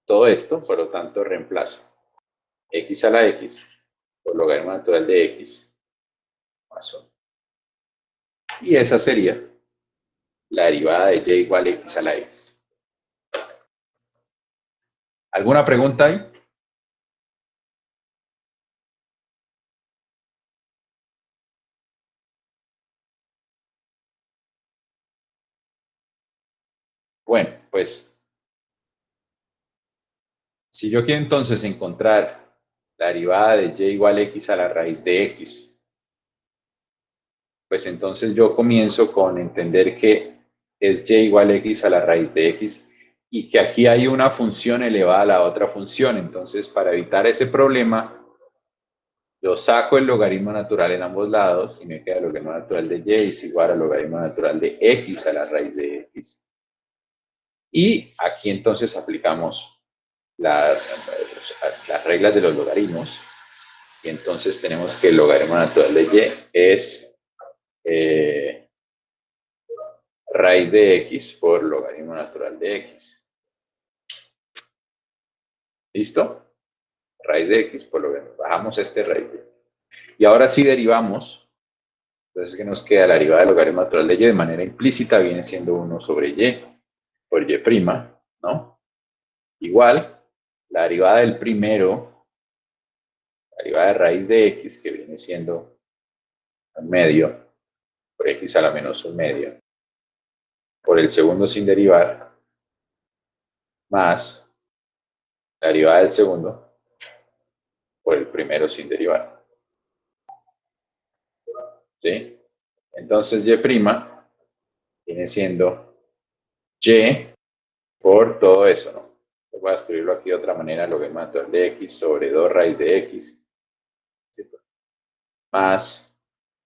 S1: Todo esto, por lo tanto, reemplazo x a la x por logaritmo natural de x más 1. Y esa sería la derivada de y igual a x a la x. ¿Alguna pregunta ahí? Bueno, pues, si yo quiero entonces encontrar la derivada de y igual a x a la raíz de x, pues entonces yo comienzo con entender que es y igual a x a la raíz de x y que aquí hay una función elevada a la otra función. Entonces, para evitar ese problema, yo saco el logaritmo natural en ambos lados y me queda el logaritmo natural de y es igual al logaritmo natural de x a la raíz de x. Y aquí entonces aplicamos las reglas de los logaritmos. Y entonces tenemos que el logaritmo natural de y es raíz de x por logaritmo natural de x. ¿Listo? Raíz de x por logaritmo. Bajamos este raíz de x. Y ahora sí derivamos. Entonces, ¿qué nos queda? La derivada del logaritmo natural de y de manera implícita viene siendo 1 sobre y por y', ¿no? Igual, la derivada del primero, la derivada de raíz de x, que viene siendo un medio, por x a la menos un medio, por el segundo sin derivar, más la derivada del segundo, por el primero sin derivar. ¿Sí? Entonces, y' viene siendo y por todo eso, ¿no? Voy a escribirlo aquí de otra manera, logaritmo natural de x sobre 2 raíz de x, ¿sí? Más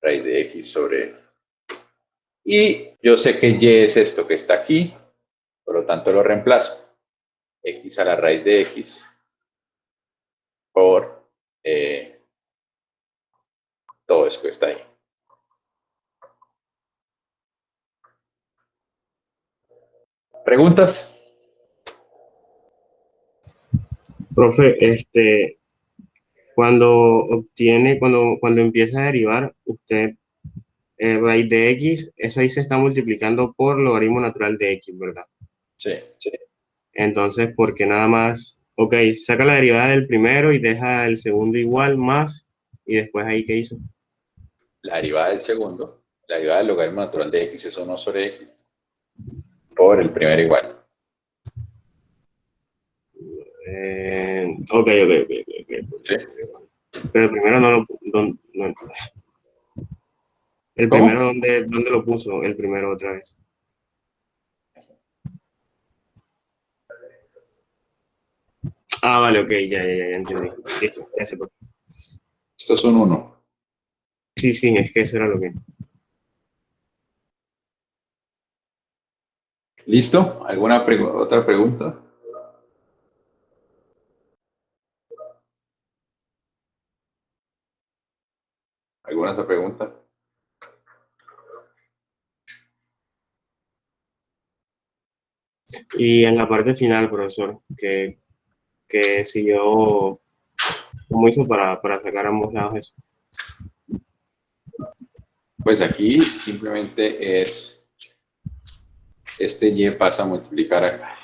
S1: raíz de x sobre... Y yo sé que y es esto que está aquí, por lo tanto lo reemplazo. X a la raíz de x por todo eso que está ahí. ¿Preguntas?
S7: Profe, cuando empieza a derivar, usted raíz de x, eso ahí se está multiplicando por logaritmo natural de x, ¿verdad?
S1: Sí.
S7: Entonces, ¿por qué nada más? Ok, saca la derivada del primero y deja el segundo igual, más, y después ahí, ¿qué hizo?
S1: La derivada del segundo, la derivada del logaritmo natural de x es 1 sobre x por el primero igual.
S7: Ok.
S1: ¿Sí?
S7: Pero el primero no lo... no. El
S1: ¿Cómo?
S7: primero, ¿dónde lo puso? El primero otra vez. Ah, vale, ok, ya entendí. Listo, ya sé por qué.
S1: Esto es un 1.
S7: Sí, es que eso era lo que...
S1: ¿Listo? ¿Alguna otra pregunta? ¿Alguna otra pregunta?
S7: Y en la parte final, profesor, que siguió, ¿cómo hizo para sacar ambos lados eso?
S1: Pues aquí simplemente es, este y pasa a multiplicar acá.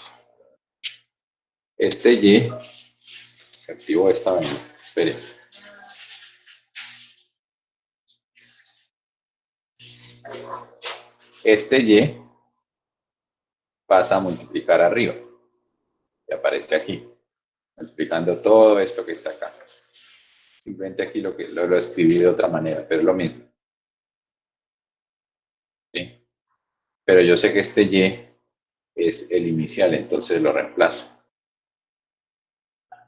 S1: Este y, se activó esta vaina, espere. Este y pasa a multiplicar arriba, y aparece aquí, multiplicando todo esto que está acá. Simplemente aquí lo escribí de otra manera, pero es lo mismo. ¿Sí? Pero yo sé que este y es el inicial, entonces lo reemplazo.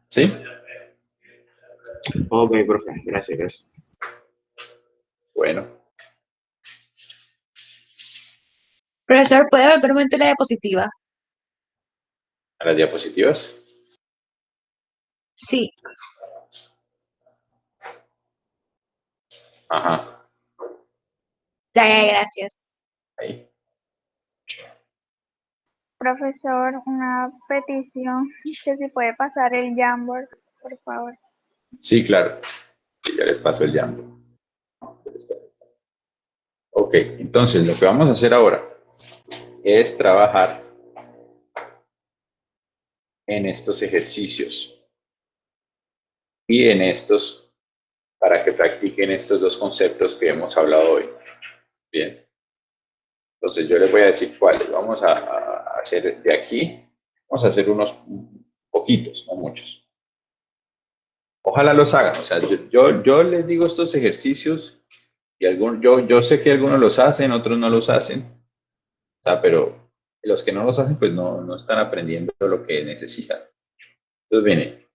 S1: ¿Sí?
S7: Ok, profe, gracias, gracias.
S1: Bueno,
S4: Profesor, ¿puede volver un momento la diapositiva?
S1: a las diapositivas.
S4: Sí.
S1: Ajá,
S4: Ya, gracias.
S1: ahí.
S5: Profesor, una petición, que si puede pasar el Jamboard, por favor.
S1: Sí, claro. Sí, ya les paso el Jambo. Ok, entonces lo que vamos a hacer ahora es trabajar en estos ejercicios y en estos para que practiquen estos dos conceptos que hemos hablado hoy. Bien. Entonces yo les voy a decir cuáles. Vamos a hacer de aquí, vamos a hacer unos poquitos, no muchos. Ojalá los hagan. O sea, yo les digo estos ejercicios y yo sé que algunos los hacen, otros no los hacen. O sea, pero los que no los hacen, pues no están aprendiendo lo que necesitan. Entonces, viene.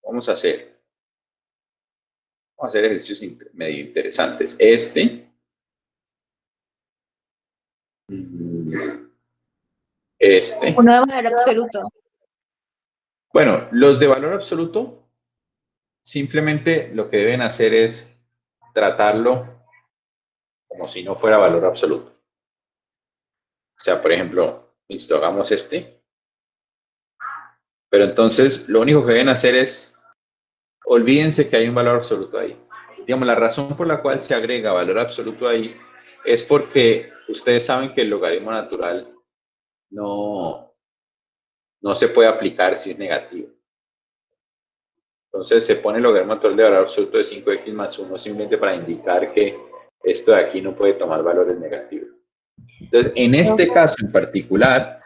S1: Vamos a hacer ejercicios medio interesantes. Este.
S4: Uno de valor absoluto.
S1: Bueno, los de valor absoluto, simplemente lo que deben hacer es tratarlo como si no fuera valor absoluto. O sea, por ejemplo, listo, hagamos este. Pero entonces, lo único que deben hacer es, olvídense que hay un valor absoluto ahí. Digamos, la razón por la cual se agrega valor absoluto ahí es porque ustedes saben que el logaritmo natural no se puede aplicar si es negativo. Entonces se pone el logaritmo natural de valor absoluto de 5x más 1 simplemente para indicar que esto de aquí no puede tomar valores negativos. Entonces, en este caso en particular,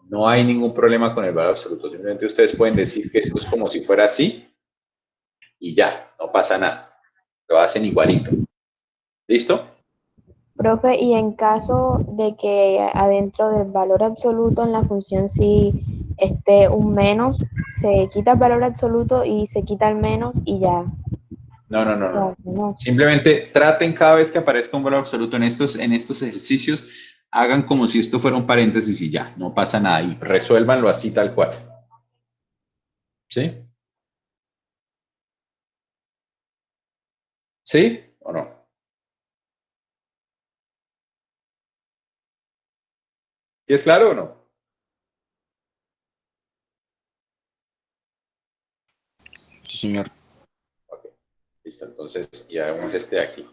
S1: no hay ningún problema con el valor absoluto. Simplemente ustedes pueden decir que esto es como si fuera así y ya, no pasa nada. Lo hacen igualito. ¿Listo?
S9: Profe, y en caso de que adentro del valor absoluto en la función si esté un menos, se quita el valor absoluto y se quita el menos y ya se
S1: No.
S9: hace, ¿no?
S1: Simplemente traten cada vez que aparezca un valor absoluto en estos ejercicios, hagan como si esto fuera un paréntesis y ya, no pasa nada. Y resuélvanlo así tal cual. ¿Sí? ¿Sí o no? ¿Sí es claro o no?
S3: Sí, señor.
S1: Ok, listo. Entonces, ya vemos este de aquí.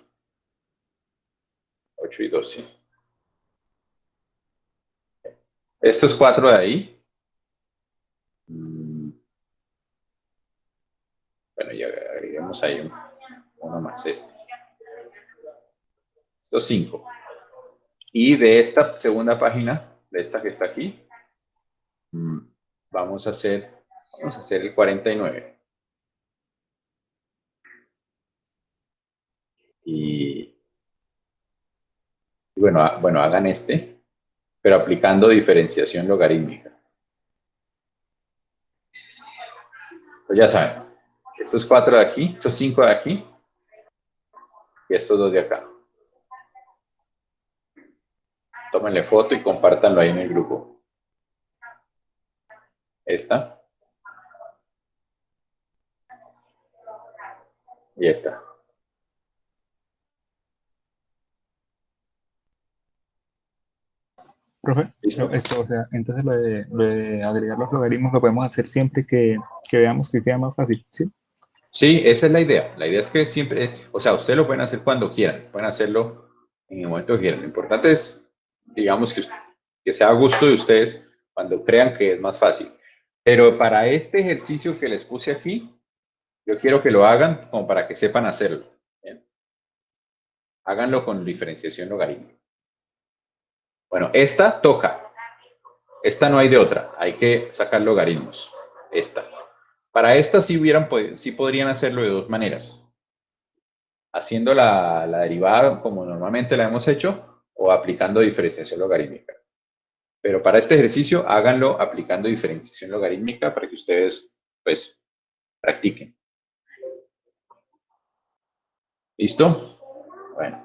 S1: 8 y 12. Estos 4 de ahí. Bueno, ya agreguemos ahí uno más este. Estos 5. Y de esta segunda página, de esta que está aquí, vamos a hacer el 49. Y bueno, hagan este, pero aplicando diferenciación logarítmica. Pues ya saben, estos 4 de aquí, estos 5 de aquí, y estos 2 de acá. Tómenle foto y compártanlo ahí en el grupo. Esta. Y esta.
S10: Profe,
S1: ¿Listo?
S10: esto, o sea, entonces lo de agregar los logaritmos lo podemos hacer siempre que veamos que queda más fácil, ¿sí?
S1: Sí, esa es la idea. La idea es que siempre, o sea, ustedes lo pueden hacer cuando quieran, pueden hacerlo en el momento que quieran. Lo importante es, digamos, que sea a gusto de ustedes cuando crean que es más fácil. Pero para este ejercicio que les puse aquí, yo quiero que lo hagan como para que sepan hacerlo. ¿Bien? Háganlo con diferenciación logarítmica. Bueno, esta toca. Esta no hay de otra. Hay que sacar logaritmos. Esta. Para esta sí podrían hacerlo de dos maneras. Haciendo la derivada como normalmente la hemos hecho o aplicando diferenciación logarítmica. Pero para este ejercicio háganlo aplicando diferenciación logarítmica para que ustedes pues practiquen. ¿Listo? Bueno.